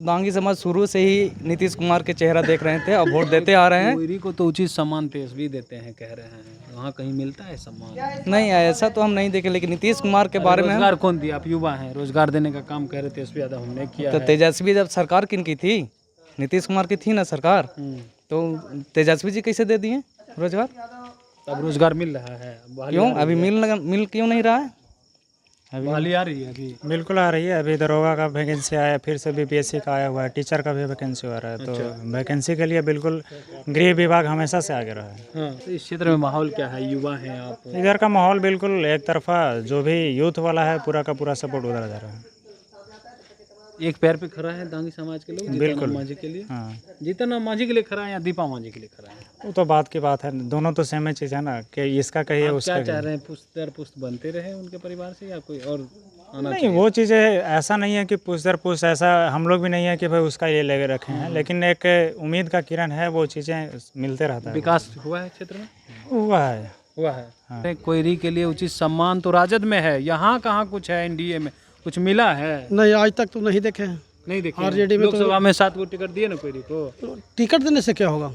दांगी समाज शुरू से ही नीतीश कुमार के चेहरा देख रहे थे और वोट देते आ रहे हैं। कोयरी को तो उचित सम्मान तेजस्वी देते हैं, कह रहे हैं। वहाँ कहीं मिलता है सम्मान? नहीं, ऐसा तो हम नहीं देखे, लेकिन नीतीश कुमार के बारे में रोजगार कौन दिया? आप युवा हैं, रोजगार देने का काम कह रहे तेजस्वी यादव हमने किया तो है। तेजस्वी जब सरकार किनकी थी? नीतीश कुमार की थी ना सरकार, तो तेजस्वी जी कैसे दे दिए रोजगार? अब रोजगार मिल रहा है? क्यों अभी मिल क्यों नहीं रहा है? बहाली आ रही है अभी? बिल्कुल आ रही है। अभी दरोगा का वैकेंसी आया है, फिर से बीपीएससी का आया हुआ है, टीचर का भी वैकेंसी आ रहा है। तो वैकेंसी के लिए बिल्कुल गृह विभाग हमेशा से आगे रहा है। हाँ, तो इस क्षेत्र में माहौल क्या है? युवा हैं आप? इधर का माहौल बिल्कुल एक तरफा, जो भी यूथ वाला है पूरा का पूरा सपोर्ट उधर जा रहा है। एक पैर पे खड़ा है दांगी समाज के लोग बिल्कुल। मांझी के लिए। हाँ, जीतन मांझी के लिए खड़ा है या दीपा मांझी के लिए खड़ा है? वो तो बात की बात है, दोनों तो सेम ही चीज़ है ना, कि इसका कहिए आप उसका क्या चाह कहिए। रहे हैं? पुश्त दर पुश्त बनते रहे उनके परिवार से या कोई और आना नहीं, चाहिए? वो चीज़ें ऐसा नहीं है कि पुश दर पुश, ऐसा हम लोग भी नहीं है कि भाई उसका ये लगे रखे हैं, लेकिन एक उम्मीद का किरण है, वो चीज़ें मिलते रहता है। विकास हुआ है क्षेत्र में? हुआ है। हुआ है। हाँ। कोयरी के लिए उचित सम्मान तो राजद में है, यहाँ कहाँ कुछ है? एनडीए में कुछ मिला है? नहीं, आज तक तो नहीं देखे हैं। नहीं देखे। आरजेडी में तो- लोकसभा में 7 को टिकट दिए ना कोयरी को। टिकट देने से क्या होगा?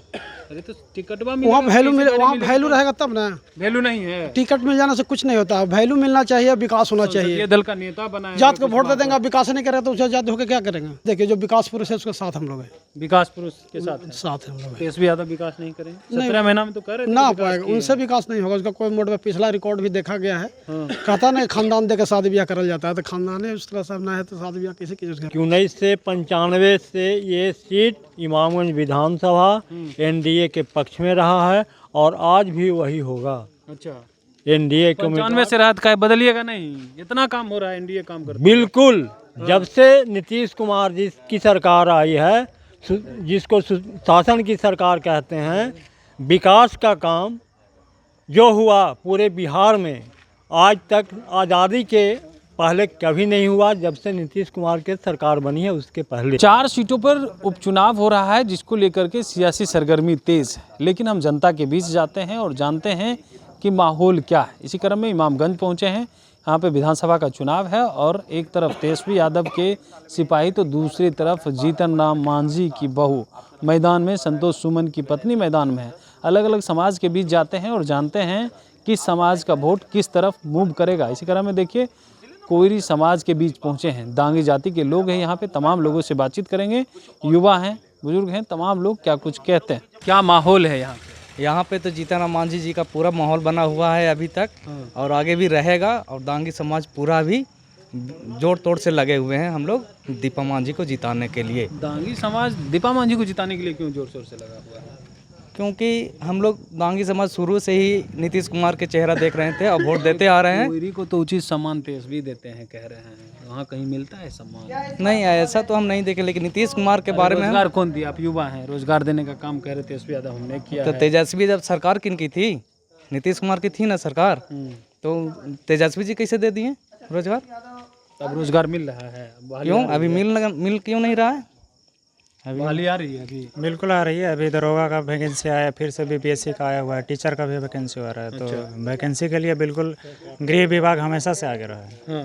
अरे तो टिकटवा वहाँ वैल्यू रहेगा तब ना। वैल्यू नहीं है। टिकट मिल जाने से कुछ नहीं होता, वैल्यू मिलना चाहिए, विकास होना चाहिए। ये दल का नेता बना है, जात को वोट दे देंगे, विकास नहीं करेगा तो उसे जात होकर क्या करेंगे? देखिए, जो विकास पुरुष है उसके साथ हम लोग हैं, विकास पुरुष के साथ है। साथ हैं हम लोग। तेजस्वी यादव विकास नहीं करेंगे? 17 महीना में तो कर रहे थे ना विकास पाएगा, किए। उनसे विकास नहीं होगा। उसका कोई मोड में पिछला रिकॉर्ड भी देखा गया है। हाँ। कहता नहीं खानदान दे के शादी ब्याह करल जाता है, तो खानदान उस तरह से ना है तो शादी ब्याह किसी की 1995 से ये सीट इमामगंज विधानसभा एनडीए के पक्ष में रहा है और आज भी वही होगा। अच्छा, एनडीए के 95 से राहत का बदलिएगा नहीं? इतना काम हो रहा है, एनडीए काम करता है। बिल्कुल। जब से नीतीश कुमार जी की सरकार आई है, जिसको शासन की सरकार कहते हैं, विकास का काम जो हुआ पूरे बिहार में आज तक आज़ादी के पहले कभी नहीं हुआ। जब से नीतीश कुमार की सरकार बनी है उसके पहले 4 सीटों पर उपचुनाव हो रहा है, जिसको लेकर के सियासी सरगर्मी तेज है। लेकिन हम जनता के बीच जाते हैं और जानते हैं कि माहौल क्या है। इसी क्रम में इमामगंज पहुंचे हैं। यहाँ पे विधानसभा का चुनाव है और एक तरफ तेजस्वी यादव के सिपाही तो दूसरी तरफ जीतन राम मांझी की बहू मैदान में, संतोष सुमन की पत्नी मैदान में है। अलग अलग समाज के बीच जाते हैं और जानते हैं किस समाज का वोट किस तरफ मूव करेगा। इसी क्रम में देखिए, कोयरी समाज के बीच पहुंचे हैं, दांगी जाति के लोग हैं यहाँ पे। तमाम लोगों से बातचीत करेंगे, युवा हैं, बुजुर्ग हैं, तमाम लोग क्या कुछ कहते हैं। क्या माहौल है यहाँ पे? यहाँ पे तो जीतन राम मांझी जी का पूरा माहौल बना हुआ है अभी तक, और आगे भी रहेगा। और दांगी समाज पूरा भी जोड़ तोड़ से लगे हुए हैं हम लोग दीपा मांझी को जिताने के लिए। दांगी समाज दीपा मांझी को जिताने के लिए क्यों जोर शोर से लगा हुआ है? क्योंकि हम लोग दांगी समाज शुरू से ही नीतीश कुमार के चेहरा देख रहे थे और वोट देते आ रहे हैं। कोयरी को तो उचित सम्मान तेजस्वी देते हैं, कह रहे हैं। वहाँ कहीं मिलता है सम्मान? नहीं, ऐसा तो हम नहीं देखे, लेकिन नीतीश कुमार के बारे में रोजगार कौन दिया? आप युवा हैं, रोजगार देने का काम कह रहे तेजस्वी यादव हमने किया तो है। तेजस्वी जब सरकार किनकी थी? नीतीश कुमार की थी ना सरकार, तो तेजस्वी जी कैसे दे दिए रोजगार? अब रोजगार मिल रहा है? क्यों अभी मिल क्यों नहीं रहा है? बहाली आ रही है अभी? बिल्कुल आ रही है। अभी दरोगा का वैकेंसी आया है, फिर से बीपीएससी का आया हुआ है, टीचर का भी वैकेंसी आ रहा है। तो वैकेंसी के लिए बिल्कुल गृह विभाग हमेशा से आगे रहा है। हाँ,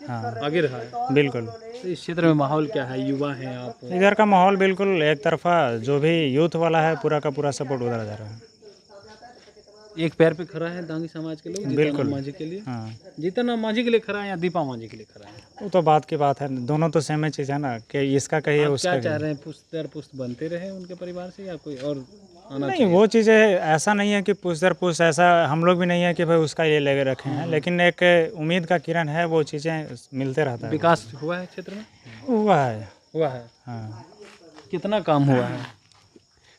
हाँ, आगे रहा है। बिल्कुल। तो इस क्षेत्र में माहौल क्या है? युवा हैं आप? इधर का माहौल बिल्कुल एक तरफा, जो भी यूथ वाला है पूरा का पूरा सपोर्ट उधर जा रहा है। एक पैर पे खड़ा है दांगी समाज के लोग बिल्कुल। मांझी के लिए। हाँ, जीतन मांझी के लिए खड़ा है या दीपा मांझी के लिए खड़ा है? वो तो बात की बात है, दोनों तो सेम ही चीज़ है ना, कि इसका कहिए आप उसका क्या चाह कहिए। रहे हैं? पुश्त दर पुश्त बनते रहे उनके परिवार से या कोई और आना नहीं, चाहिए? वो चीज़ें ऐसा नहीं है कि पुश दर पुश, ऐसा हम लोग भी नहीं है कि भाई उसका ये लगे रखे हैं, लेकिन एक उम्मीद का किरण है, वो चीज़ें मिलते रहता है। विकास हुआ है क्षेत्र में? हुआ है। हुआ है। हाँ, कितना काम हुआ है?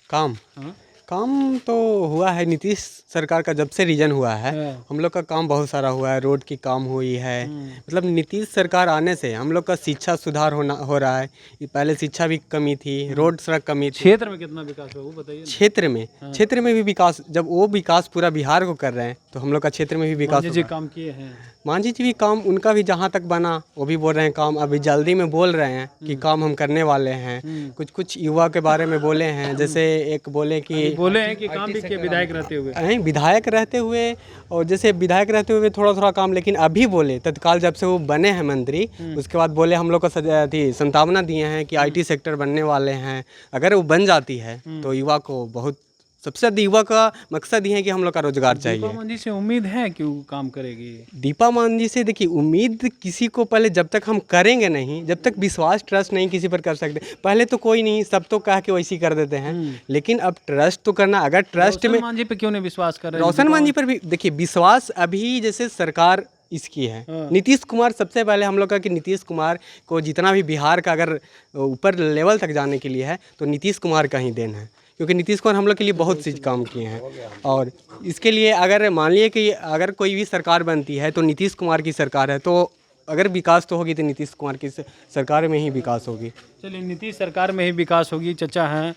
काम हाँ? काम तो हुआ है। नीतीश सरकार का जब से रीजन हुआ है, हाँ। हम लोग का काम बहुत सारा हुआ है। रोड की काम हुई है। मतलब नीतीश सरकार आने से हम लोग का शिक्षा सुधार हो रहा है। ये पहले शिक्षा भी कमी थी, रोड सड़क कमी थी। क्षेत्र में कितना विकास हुआ वो बताइए ना। क्षेत्र में भी विकास, जब वो विकास पूरा बिहार को कर रहे हैं तो हम लोग का क्षेत्र में भी विकास मांझी जी होगा। काम किए हैं? मांझी जी भी काम, उनका भी जहाँ तक बना वो भी बोल रहे हैं काम अभी जल्दी में बोल रहे हैं कि काम हम करने वाले हैं। कुछ युवा के बारे में बोले हैं, जैसे एक बोले कि बोले हैं कि काम भी किए विधायक रहते हुए। नहीं, विधायक रहते हुए और जैसे विधायक रहते हुए थोड़ा थोड़ा काम, लेकिन अभी बोले तत्काल जब से वो बने हैं मंत्री, उसके बाद बोले हम लोग को थी संभावना दिए हैं कि IT सेक्टर बनने वाले हैं, अगर वो बन जाती है तो युवा को बहुत, सबसे ज़्यादा युवा का मकसद ये है कि हम लोग का रोजगार चाहिए। दीपा मांझी से उम्मीद है कि वो काम करेगी। दीपा मांझी से देखिए, उम्मीद किसी को पहले जब तक हम करेंगे नहीं, जब तक विश्वास ट्रस्ट नहीं किसी पर कर सकते, पहले तो कोई नहीं, सब तो कह के वैसे ही कर देते हैं, लेकिन अब ट्रस्ट तो करना, अगर ट्रस्ट में मांझी पे क्यों नहीं विश्वास कर रहे? रोशन मांझी पर भी देखिए विश्वास, अभी जैसे सरकार इसकी है, नीतीश कुमार सबसे पहले हम लोग का कि नीतीश कुमार को जितना भी बिहार का अगर ऊपर लेवल तक जाने के लिए है तो नीतीश कुमार का ही देन है, क्योंकि नीतीश कुमार हम लोग के लिए बहुत सी काम किए हैं। और इसके लिए अगर मान लिए कि अगर कोई भी सरकार बनती है तो नीतीश कुमार की सरकार है, तो अगर विकास तो होगी तो नीतीश कुमार की सरकार में ही विकास होगी। चलिए, नीतीश सरकार में ही विकास होगी। चचा हैं,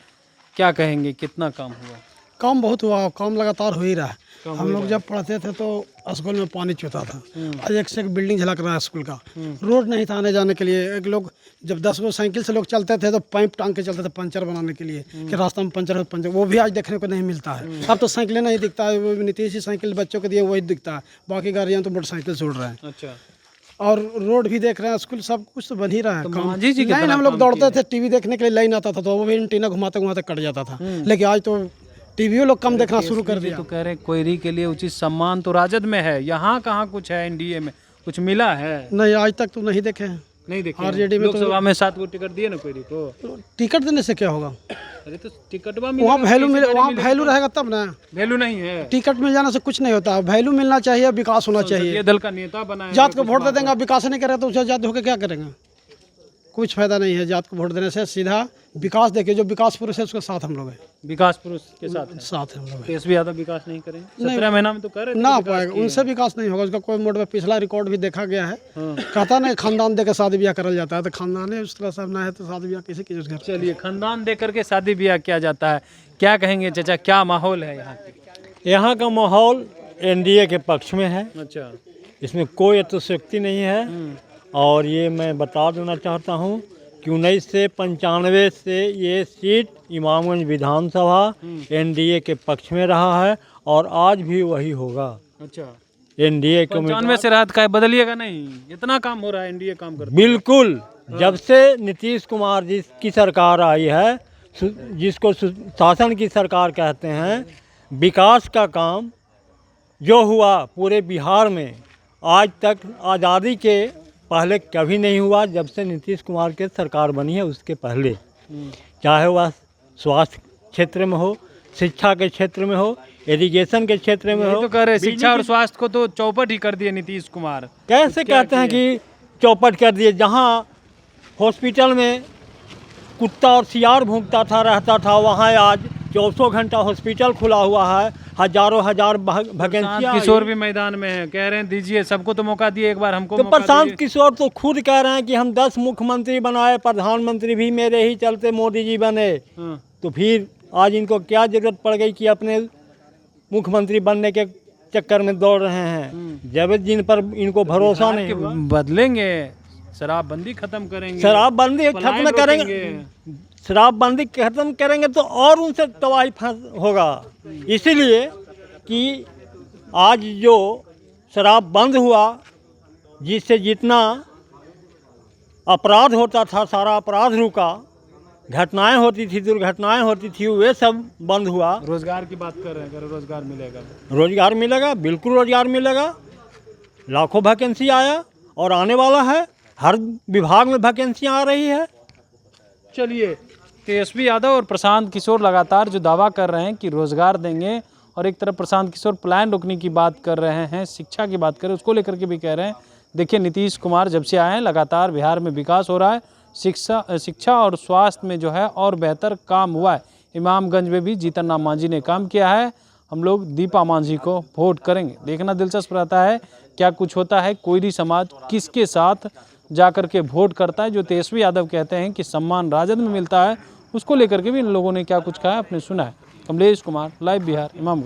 क्या कहेंगे, कितना काम हुआ? काम बहुत हुआ, काम लगातार हो ही रहा है। हम लोग जब पढ़ते थे तो स्कूल में पानी चूता था, आज एक से एक बिल्डिंग झलक रहा है स्कूल का। रोड नहीं था आने जाने के लिए, एक लोग जब 10 गो साइकिल से लोग चलते थे तो पाइप टांग के चलते थे पंचर बनाने के लिए, कि रास्ता में पंचर हो पंचर, वो भी आज देखने को नहीं मिलता है। अब तो साइकिलें नहीं दिखता है, वो नीतीश ही साइकिल बच्चों को दिए वही दिखता है, बाकी गाड़ियाँ तो मोटरसाइकिल से उड़ रहे हैं। अच्छा, और रोड भी देख रहे हैं, स्कूल सब कुछ तो बन ही रहा है। काम मांझी जी लाइन हम लोग दौड़ते थे, टीवी देखने के लिए लाइन आता था तो वो भी एंटीना घुमाते घुमाते कट जाता था, लेकिन आज तो टीवी लोग कम देखना शुरू कर दिया। तो कह रहे हैं कोयरी के लिए उचित सम्मान तो राजद में है, यहाँ कहाँ कुछ है? NDA में कुछ मिला है? नहीं, आज तक तो नहीं देखे हैं। नहीं देखे। RJD में लोकसभा में 7 गो टिकट दिए ना कोयरी को। टिकट देने से क्या होगा? अरे तो टिकट वहाँ वैल्यू रहेगा तब ना। वैल्यू नहीं है, टिकट मिल जाने से कुछ नहीं होता, वैल्यू मिलना चाहिए, विकास होना चाहिए। ये दल का नेता बना है, जात को वोट दे देंगे, विकास नहीं करेगा तो उसे जात होकर क्या करेंगे? कुछ फायदा नहीं है जात को वोट देने से। सीधा विकास देखिए, जो विकास पुरुष है उसके साथ हम लोग हैं, विकास पुरुष के साथ साथ हम लोग हैं। तेजस्वी यादव विकास नहीं करेंगे? 17 महीना में तो कर रहे थे ना विकास पाएगा, किए। उनसे विकास नहीं होगा। उसका कोई मोड में पिछला रिकॉर्ड भी देखा गया है, कहता नहीं खानदान दे के शादी ब्याह करल जाता है, तो खानदान है उस तरह से ना है तो शादी ब्याह किसी की घर। चलिए, खानदान दे करके शादी ब्याह किया जाता है। क्या कहेंगे चाचा, क्या माहौल है यहाँ पे? यहाँ का माहौल NDA के पक्ष में है, अच्छा, इसमें कोई अतिशयोक्ति नहीं है। और ये मैं बता देना चाहता हूँ कि 1995 से ये सीट इमामगंज विधानसभा NDA के पक्ष में रहा है और आज भी वही होगा। अच्छा, NDA को 95 से राहत का बदलिएगा नहीं, इतना काम हो रहा है, NDA काम करता है। बिल्कुल, जब से नीतीश कुमार जी की सरकार आई है, जिसको शासन की सरकार कहते हैं, विकास का काम जो हुआ पूरे बिहार में आज तक आज़ादी के पहले कभी नहीं हुआ। जब से नीतीश कुमार के सरकार बनी है उसके पहले, चाहे वह स्वास्थ्य क्षेत्र में हो, शिक्षा के क्षेत्र में हो, इरिगेशन के क्षेत्र में हो। तो कह रहे शिक्षा और स्वास्थ्य को तो चौपट ही कर दिए नीतीश कुमार। कैसे कहते हैं कि चौपट कर दिए? जहाँ हॉस्पिटल में कुत्ता और सियार भूखता था रहता था, वहाँ आज 24 घंटा हॉस्पिटल खुला हुआ है, हजार वैकेंसी। किशोर भी मैदान में है, कह रहे हैं दीजिए, सबको तो मौका दिए, एक बार हमको तो मौका प्रशांत दीजिए। किशोर तो खुद कह रहे हैं कि हम 10 मुख्यमंत्री बनाए, प्रधानमंत्री भी मेरे ही चलते मोदी जी बने। हाँ। तो फिर आज इनको क्या जरूरत पड़ गई कि अपने मुख्यमंत्री बनने के चक्कर में दौड़ रहे हैं, जब जिन पर इनको भरोसा नहीं हुआ। बदलेंगे, शराबबंदी खत्म करेंगे, शराबबंदी खत्म पलायन करेंगे, रोकेंगे। शराबबंदी खत्म करेंगे तो और उनसे तबाही होगा। इसीलिए कि आज जो शराब बंद हुआ, जिससे जितना अपराध होता था सारा अपराध रुका, घटनाएं होती थी, दुर्घटनाएं होती थी, वे सब बंद हुआ। रोजगार की बात कर रहे हैं, रोजगार मिलेगा? रोजगार मिलेगा, बिल्कुल रोजगार मिलेगा। लाखों वैकेंसी आया और आने वाला है, हर विभाग में वैकेंसियाँ आ रही है। चलिए, तेजस्वी यादव और प्रशांत किशोर लगातार जो दावा कर रहे हैं कि रोजगार देंगे, और एक तरफ प्रशांत किशोर पलायन रोकने की बात कर रहे हैं, शिक्षा की बात कर रहे हैं, उसको लेकर के भी कह रहे हैं देखिए नीतीश कुमार जब से आए हैं लगातार बिहार में विकास हो रहा है, शिक्षा और स्वास्थ्य में जो है और बेहतर काम हुआ है। इमामगंज में भी जीतन राम मांझी ने काम किया है। हम लोग दीपा मांझी को वोट करेंगे। देखना दिलचस्प रहता है क्या कुछ होता है, कोयरी समाज किसके साथ जाकर के वोट करता है। जो तेजस्वी यादव कहते हैं कि सम्मान राजद में मिलता है, उसको लेकर के भी इन लोगों ने क्या कुछ कहा है आपने सुना है। कमलेश कुमार, लाइव बिहार, इमामगंज।